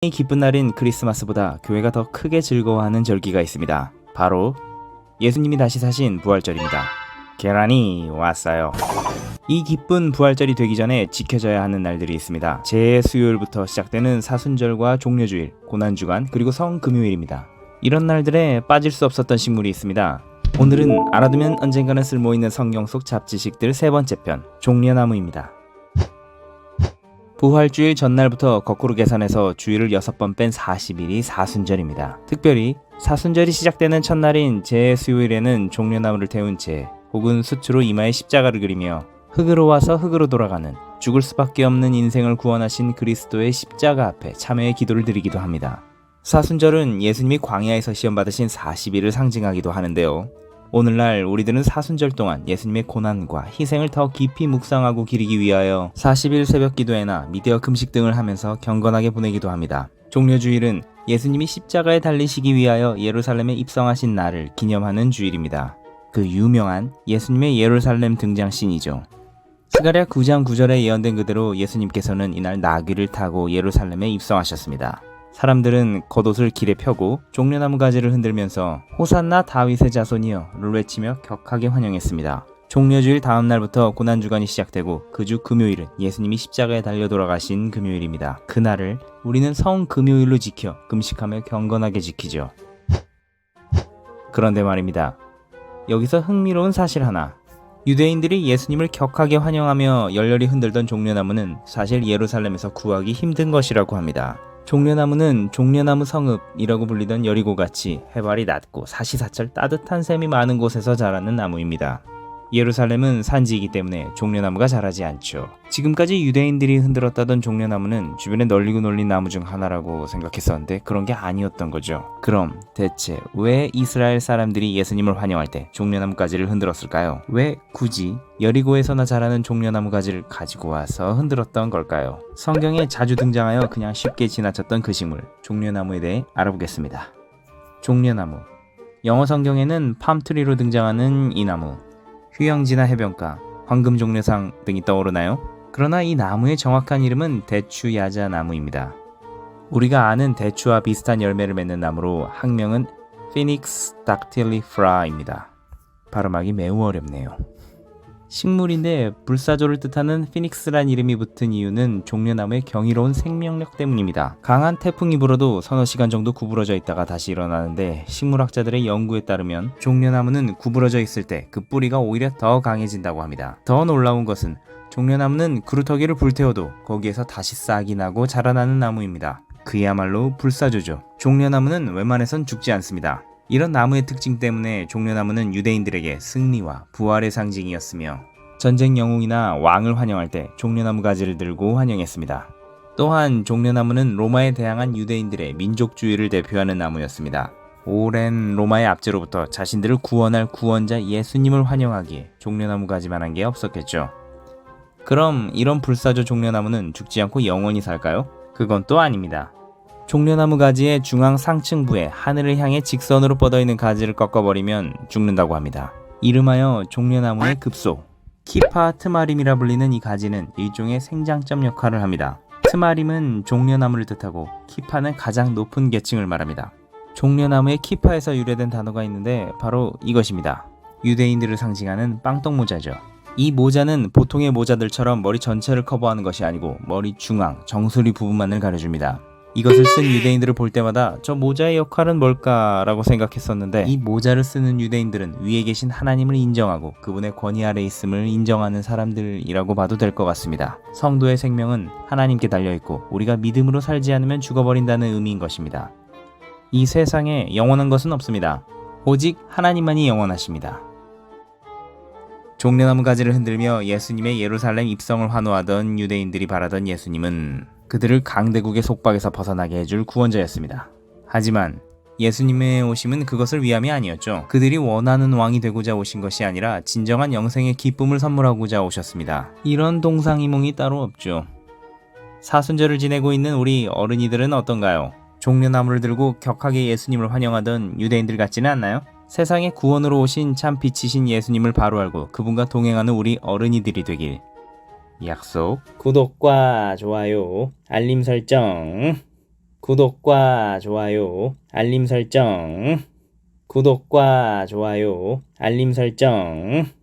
이 기쁜 날인 크리스마스보다 교회가 더 크게 즐거워하는 절기가 있습니다. 바로 예수님이 다시 사신 부활절입니다. 계란이 왔어요. 이 기쁜 부활절이 되기 전에 지켜져야 하는 날들이 있습니다. 재수요일부터 시작되는 사순절과 종려주일, 고난주간, 그리고 성금요일입니다. 이런 날들에 빠질 수 없었던 식물이 있습니다. 오늘은 알아두면 언젠가는 쓸모있는 성경 속 잡지식들 세 번째 편, 종려나무입니다. 부활주일 전날부터 거꾸로 계산해서 주일을 6번 뺀 40일이 사순절입니다. 특별히 사순절이 시작되는 첫날인 재수요일에는 종려나무를 태운 채 혹은 수트로 이마에 십자가를 그리며 흙으로 와서 흙으로 돌아가는 죽을 수밖에 없는 인생을 구원하신 그리스도의 십자가 앞에 참회의 기도를 드리기도 합니다. 사순절은 예수님이 광야에서 시험받으신 40일을 상징하기도 하는데요. 오늘날 우리들은 사순절 동안 예수님의 고난과 희생을 더 깊이 묵상하고 기리기 위하여 40일 새벽 기도회나 미디어 금식 등을 하면서 경건하게 보내기도 합니다. 종려주일은 예수님이 십자가에 달리시기 위하여 예루살렘에 입성하신 날을 기념하는 주일입니다. 그 유명한 예수님의 예루살렘 등장씬이죠. 스가랴 9장 9절에 예언된 그대로 예수님께서는 이날 나귀를 타고 예루살렘에 입성하셨습니다. 사람들은 겉옷을 길에 펴고 종려나무 가지를 흔들면서 호산나 다윗의 자손이여를 외치며 격하게 환영했습니다. 종려주일 다음 날부터 고난주간이 시작되고 그 주 금요일은 예수님이 십자가에 달려 돌아가신 금요일입니다. 그날을 우리는 성금요일로 지켜 금식하며 경건하게 지키죠. 그런데 말입니다. 여기서 흥미로운 사실 하나. 유대인들이 예수님을 격하게 환영하며 열렬히 흔들던 종려나무는 사실 예루살렘에서 구하기 힘든 것이라고 합니다. 종려나무는 종려나무 성읍이라고 불리던 여리고같이 해발이 낮고 사시사철 따뜻한 샘이 많은 곳에서 자라는 나무입니다. 예루살렘은 산지이기 때문에 종려나무가 자라지 않죠. 지금까지 유대인들이 흔들었다던 종려나무는 주변에 널리고 놀린 나무 중 하나라고 생각했었는데 그런 게 아니었던 거죠. 그럼 대체 왜 이스라엘 사람들이 예수님을 환영할 때 종려나무 가지를 흔들었을까요? 왜 굳이 여리고에서나 자라는 종려나무 가지를 가지고 와서 흔들었던 걸까요? 성경에 자주 등장하여 그냥 쉽게 지나쳤던 그 식물, 종려나무에 대해 알아보겠습니다. 종려나무. 영어 성경에는 팜트리로 등장하는 이 나무. 휴양지나 해변가, 황금종려상 등이 떠오르나요? 그러나 이 나무의 정확한 이름은 대추야자나무입니다. 우리가 아는 대추와 비슷한 열매를 맺는 나무로 학명은 피닉스 닥틸리프라입니다. 발음하기 매우 어렵네요. 식물인데 불사조를 뜻하는 피닉스란 이름이 붙은 이유는 종려나무의 경이로운 생명력 때문입니다. 강한 태풍이 불어도 서너 시간 정도 구부러져 있다가 다시 일어나는데 식물학자들의 연구에 따르면 종려나무는 구부러져 있을 때 그 뿌리가 오히려 더 강해진다고 합니다. 더 놀라운 것은 종려나무는 그루터기를 불태워도 거기에서 다시 싹이 나고 자라나는 나무입니다. 그야말로 불사조죠. 종려나무는 웬만해선 죽지 않습니다. 이런 나무의 특징 때문에 종려나무는 유대인들에게 승리와 부활의 상징이었으며 전쟁 영웅이나 왕을 환영할 때 종려나무 가지를 들고 환영했습니다. 또한 종려나무는 로마에 대항한 유대인들의 민족주의를 대표하는 나무였습니다. 오랜 로마의 압제로부터 자신들을 구원할 구원자 예수님을 환영하기에 종려나무 가지만한 게 없었겠죠. 그럼 이런 불사조 종려나무는 죽지 않고 영원히 살까요? 그건 또 아닙니다. 종려나무 가지의 중앙 상층부에 하늘을 향해 직선으로 뻗어있는 가지를 꺾어버리면 죽는다고 합니다. 이름하여 종려나무의 급소. 키파 트마림이라 불리는 이 가지는 일종의 생장점 역할을 합니다. 트마림은 종려나무를 뜻하고 키파는 가장 높은 계층을 말합니다. 종려나무의 키파에서 유래된 단어가 있는데 바로 이것입니다. 유대인들을 상징하는 빵떡모자죠. 이 모자는 보통의 모자들처럼 머리 전체를 커버하는 것이 아니고 머리 중앙, 정수리 부분만을 가려줍니다. 이것을 쓴 유대인들을 볼 때마다 저 모자의 역할은 뭘까라고 생각했었는데 이 모자를 쓰는 유대인들은 위에 계신 하나님을 인정하고 그분의 권위 아래 있음을 인정하는 사람들이라고 봐도 될 것 같습니다. 성도의 생명은 하나님께 달려있고 우리가 믿음으로 살지 않으면 죽어버린다는 의미인 것입니다. 이 세상에 영원한 것은 없습니다. 오직 하나님만이 영원하십니다. 종려나무 가지를 흔들며 예수님의 예루살렘 입성을 환호하던 유대인들이 바라던 예수님은 그들을 강대국의 속박에서 벗어나게 해줄 구원자였습니다. 하지만 예수님의 오심은 그것을 위함이 아니었죠. 그들이 원하는 왕이 되고자 오신 것이 아니라 진정한 영생의 기쁨을 선물하고자 오셨습니다. 이런 동상이몽이 따로 없죠. 사순절을 지내고 있는 우리 어른이들은 어떤가요? 종려나무를 들고 격하게 예수님을 환영하던 유대인들 같지는 않나요? 세상의 구원으로 오신 참 빛이신 예수님을 바로 알고 그분과 동행하는 우리 어른이들이 되길 약속. 구독과 좋아요, 알림 설정. 구독과 좋아요, 알림 설정. 구독과 좋아요, 알림 설정.